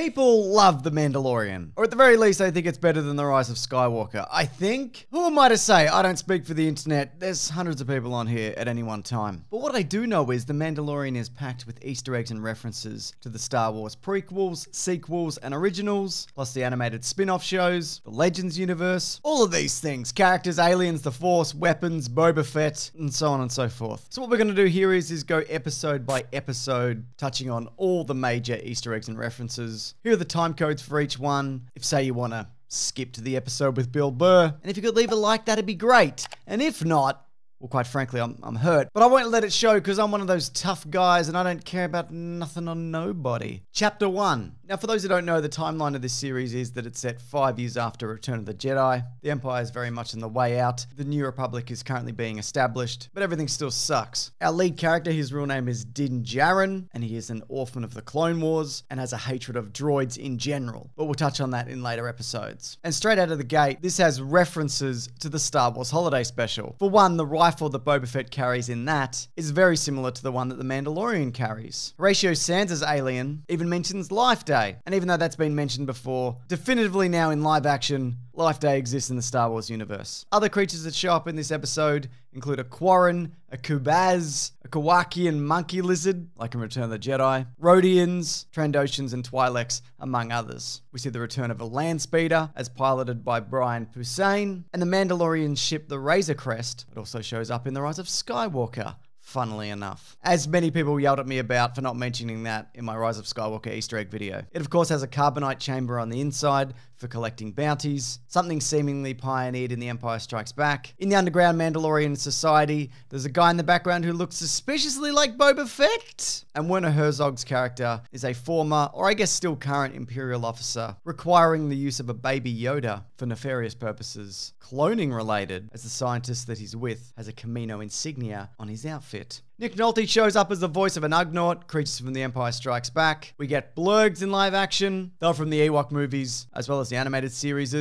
People love The Mandalorian, or at the very least, I think it's better than The Rise of Skywalker. I think? Who am I to say? I don't speak for the internet. There's hundreds of people on here at any one time. But what I do know is The Mandalorian is packed with Easter eggs and references to the Star Wars prequels, sequels, and originals, plus the animated spin-off shows, the Legends universe, all of these things. Characters, aliens, the Force, weapons, Boba Fett, and so on and so forth. So what we're going to do here is go episode by episode, touching on all the major Easter eggs and references. Here are the time codes for each one. If, say, you want to skip to the episode with Bill Burr, and if you could leave a like, that'd be great. And if not, well, quite frankly, I'm hurt. But I won't let it show because I'm one of those tough guys and I don't care about nothing or nobody. Chapter 1. Now, for those who don't know, the timeline of this series is that it's set 5 years after Return of the Jedi. The Empire is very much on the way out. The New Republic is currently being established, but everything still sucks. Our lead character, his real name is Din Djarin, and he is an orphan of the Clone Wars and has a hatred of droids in general. But we'll touch on that in later episodes. And straight out of the gate, this has references to the Star Wars Holiday Special. For one, the rifle that Boba Fett carries in that is very similar to the one that the Mandalorian carries. Horatio Sands' alien even mentions Life Day. And even though that's been mentioned before, definitively now in live action, Life Day exists in the Star Wars universe. Other creatures that show up in this episode include a Quarren, a Kubaz, a Kowakian monkey lizard, like in Return of the Jedi, Rhodians, Trandoshans, and Twi'leks, among others. We see the return of a land speeder, as piloted by Brian Posehn, and the Mandalorian ship, the Razor Crest. It also shows up in The Rise of Skywalker, funnily enough. As many people yelled at me about for not mentioning that in my Rise of Skywalker Easter egg video. It of course has a carbonite chamber on the inside for collecting bounties, something seemingly pioneered in The Empire Strikes Back. In the underground Mandalorian society, there's a guy in the background who looks suspiciously like Boba Fett. And Werner Herzog's character is a former, or I guess still current, Imperial officer, requiring the use of a baby Yoda for nefarious purposes, cloning related, as the scientist that he's with has a Camino insignia on his outfit. Nick Nolte shows up as the voice of an Ugnaught, creatures from The Empire Strikes Back. We get Blurgs in live action. They're from the Ewok movies, as well as the animated series,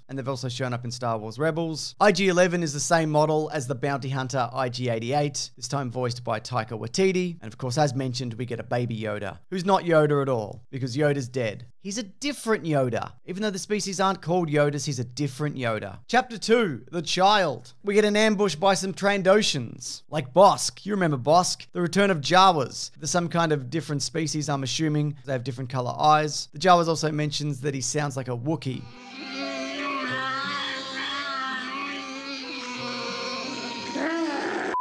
and they've also shown up in Star Wars Rebels. IG-11 is the same model as the bounty hunter IG-88, this time voiced by Taika Waititi. And of course, as mentioned, we get a baby Yoda, who's not Yoda at all, because Yoda's dead. He's a different Yoda. Even though the species aren't called Yodas, he's a different Yoda. Chapter 2, The Child. We get an ambush by some Trandoshans, like Bosk. You remember Bosk? The return of Jawas. There's some kind of different species, I'm assuming. They have different color eyes. The Jawas also mentions that he sounds like a Wookiee.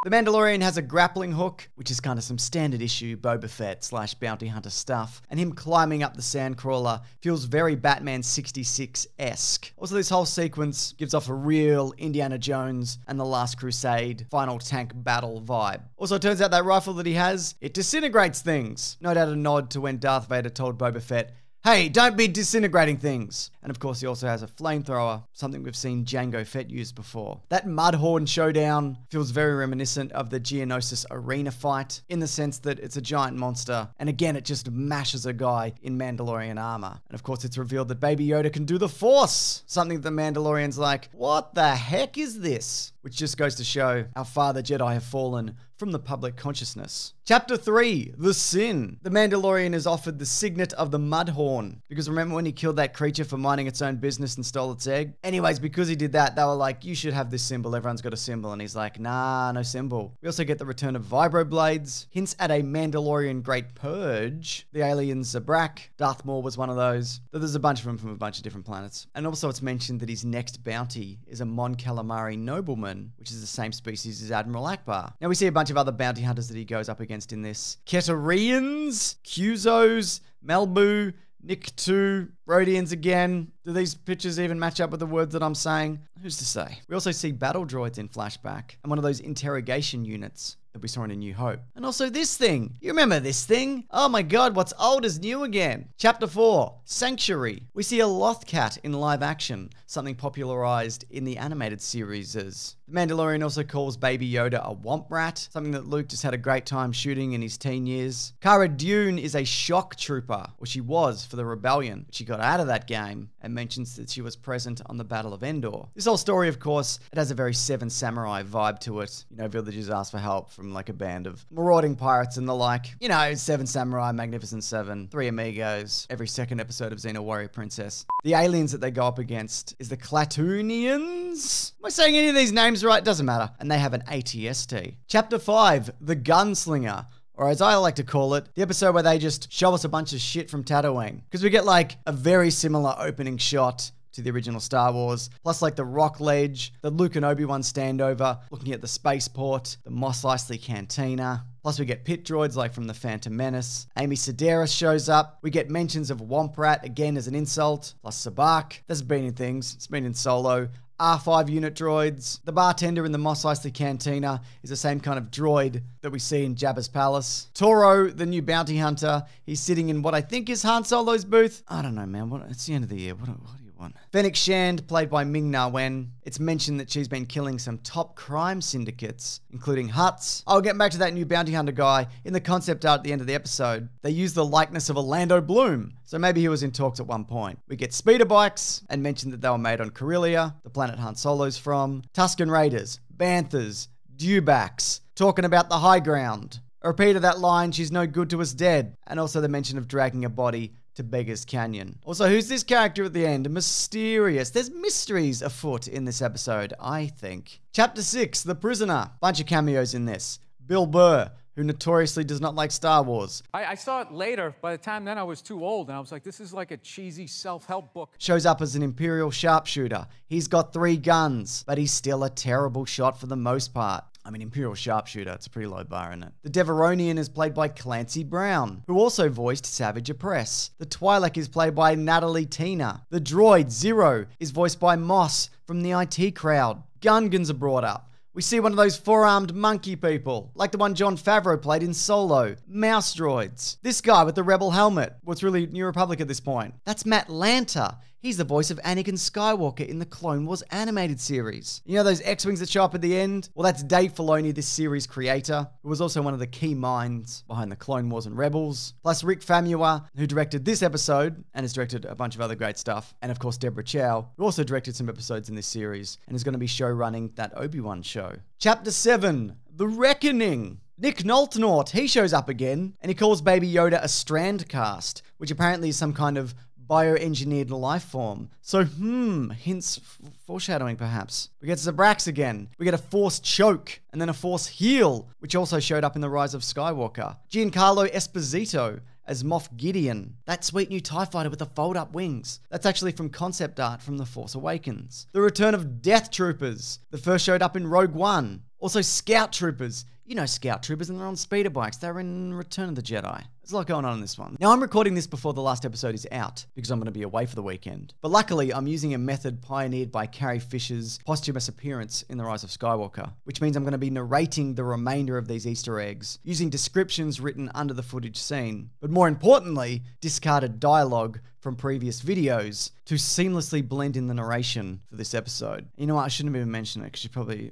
The Mandalorian has a grappling hook, which is kind of some standard issue Boba Fett / bounty hunter stuff, and him climbing up the sandcrawler feels very Batman 66-esque. Also, this whole sequence gives off a real Indiana Jones and the Last Crusade final tank battle vibe. Also, it turns out that rifle that he has, it disintegrates things. No doubt a nod to when Darth Vader told Boba Fett, "Hey, don't be disintegrating things." And of course, he also has a flamethrower, something we've seen Jango Fett use before. That Mudhorn showdown feels very reminiscent of the Geonosis arena fight, in the sense that it's a giant monster, and again, it just mashes a guy in Mandalorian armor. And of course, it's revealed that Baby Yoda can do the Force, something that the Mandalorian's like, what the heck is this? Which just goes to show how far the Jedi have fallen from the public consciousness. Chapter 3, The Sin. The Mandalorian is offered the signet of the Mudhorn, because remember when he killed that creature for minding its own business and stole its egg? Anyways, because he did that, they were like, you should have this symbol, everyone's got a symbol, and he's like, nah, no symbol. We also get the return of vibroblades, hints at a Mandalorian Great Purge, the aliens Zabrak, Darth Maul was one of those, though there's a bunch of them from a bunch of different planets. And also it's mentioned that his next bounty is a Mon Calamari nobleman, which is the same species as Admiral Akbar. Now we see a bunch of other bounty hunters that he goes up against in this. Ketarians, Cuzos, Melbu, Niktu, Rhodians again. Do these pictures even match up with the words that I'm saying? Who's to say? We also see battle droids in flashback, and one of those interrogation units that we saw in A New Hope. And also this thing. You remember this thing? Oh my god, what's old is new again. Chapter 4, Sanctuary. We see a Lothcat in live action, something popularized in the animated series. The Mandalorian also calls Baby Yoda a womp rat, something that Luke just had a great time shooting in his teen years. Cara Dune is a shock trooper, or she was for the rebellion, but she got got out of that game and mentions that she was present on the Battle of Endor. This whole story, of course, it has a very Seven Samurai vibe to it. You know, villagers ask for help from like a band of marauding pirates and the like. You know, Seven Samurai, Magnificent Seven, Three Amigos, every second episode of Xena Warrior Princess. The aliens that they go up against is the Clatoonians? Am I saying any of these names right? Doesn't matter. And they have an ATST. Chapter 5, The Gunslinger. Or as I like to call it, the episode where they just show us a bunch of shit from Tatooine. Because we get like a very similar opening shot to the original Star Wars, plus like the rock ledge, the Luke and Obi-Wan standover, looking at the spaceport, the Mos Eisley Cantina. Plus we get pit droids like from the Phantom Menace. Amy Sedaris shows up. We get mentions of Womp Rat again as an insult, plus Sabak. That's been in things. It's been in Solo. R5 unit droids. The bartender in the Mos Eisley Cantina is the same kind of droid that we see in Jabba's palace. Toro, the new bounty hunter, he's sitting in what I think is Han Solo's booth. I don't know, man. It's the end of the year. What do you want? Fennec Shand, played by Ming-Na Wen. It's mentioned that she's been killing some top crime syndicates, including Hutts. I'll get back to that new bounty hunter guy in the concept art at the end of the episode. They use the likeness of Orlando Bloom, so maybe he was in talks at one point. We get speeder bikes, and mentioned that they were made on Corellia, the planet Han Solo's from. Tusken Raiders, Banthas, Dewbacks, talking about the high ground. A repeat of that line, she's no good to us dead. And also the mention of dragging a body to Beggar's Canyon. Also, who's this character at the end? Mysterious. There's mysteries afoot in this episode, I think. Chapter 6, The Prisoner. Bunch of cameos in this. Bill Burr, who notoriously does not like Star Wars. I saw it later. By the time then I was too old, and I was like, this is like a cheesy self-help book. Shows up as an Imperial sharpshooter. He's got 3 guns, but he's still a terrible shot for the most part. I mean, Imperial sharpshooter, it's a pretty low bar, isn't it? The Deveronian is played by Clancy Brown, who also voiced Savage Opress. The Twi'lek is played by Natalie Tina. The droid, Zero, is voiced by Moss from the IT Crowd. Gungans are brought up. We see one of those 4-armed monkey people, like the one Jon Favreau played in Solo. Mouse droids. This guy with the rebel helmet. What's really New Republic at this point? That's Matt Lanter. He's the voice of Anakin Skywalker in the Clone Wars animated series. You know those X-Wings that show up at the end? Well, that's Dave Filoni, this series creator, who was also one of the key minds behind the Clone Wars and Rebels. Plus Rick Famuyiwa, who directed this episode and has directed a bunch of other great stuff. And of course, Deborah Chow, who also directed some episodes in this series and is going to be show running that Obi-Wan show. Chapter 7, The Reckoning. Nick Noltenaut, he shows up again, and he calls Baby Yoda a strand cast, which apparently is some kind of bioengineered life form. So, hints, foreshadowing perhaps. We get Zabrax again. We get a Force choke, and then a Force heal, which also showed up in The Rise of Skywalker. Giancarlo Esposito as Moff Gideon. That sweet new TIE fighter with the fold-up wings. That's actually from concept art from The Force Awakens. The return of Death Troopers. The first showed up in Rogue One. Also Scout Troopers. You know Scout Troopers, and they're on speeder bikes. They're in Return of the Jedi. There's a lot going on in this one. Now, I'm recording this before the last episode is out, because I'm going to be away for the weekend. But luckily, I'm using a method pioneered by Carrie Fisher's posthumous appearance in The Rise of Skywalker, which means I'm going to be narrating the remainder of these Easter eggs, using descriptions written under the footage scene. But more importantly, discarded dialogue from previous videos to seamlessly blend in the narration for this episode. You know what? I shouldn't have even mentioned it, because you probably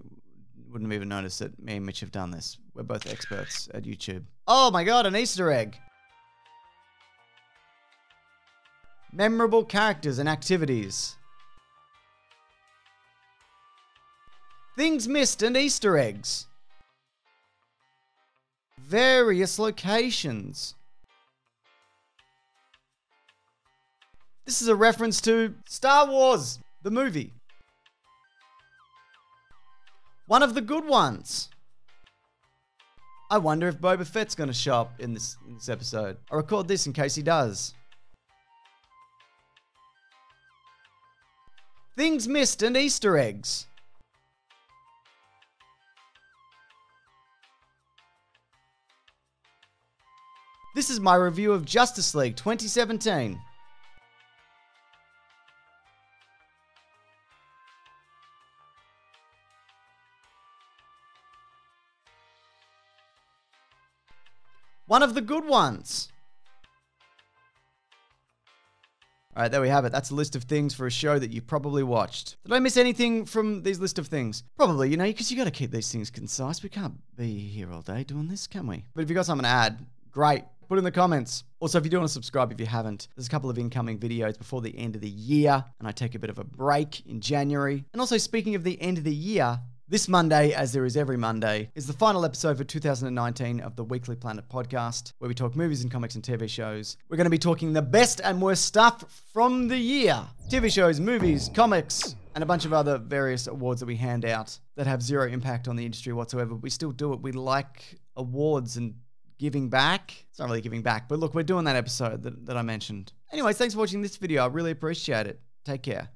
wouldn't have even noticed that me and Mitch have done this. We're both experts at YouTube. Oh my god, an Easter egg! Memorable characters and activities. Things missed and Easter eggs. Various locations. This is a reference to Star Wars, the movie. One of the good ones. I wonder if Boba Fett's going to show up in this episode. I record this in case he does. Things missed and Easter eggs. This is my review of Justice League 2017. One of the good ones. All right, there we have it. That's a list of things for a show that you probably watched. Did I miss anything from these list of things? Probably, you know, because you got to keep these things concise. We can't be here all day doing this, can we? But if you got something to add, great. Put in the comments. Also, if you do want to subscribe if you haven't, there's a couple of incoming videos before the end of the year, and I take a bit of a break in January. And also, speaking of the end of the year, this Monday, as there is every Monday, is the final episode for 2019 of the Weekly Planet podcast, where we talk movies and comics and TV shows. We're going to be talking the best and worst stuff from the year. TV shows, movies, comics, and a bunch of other various awards that we hand out that have zero impact on the industry whatsoever. But we still do it. We like awards and giving back. It's not really giving back, but look, we're doing that episode that I mentioned. Anyways, thanks for watching this video. I really appreciate it. Take care.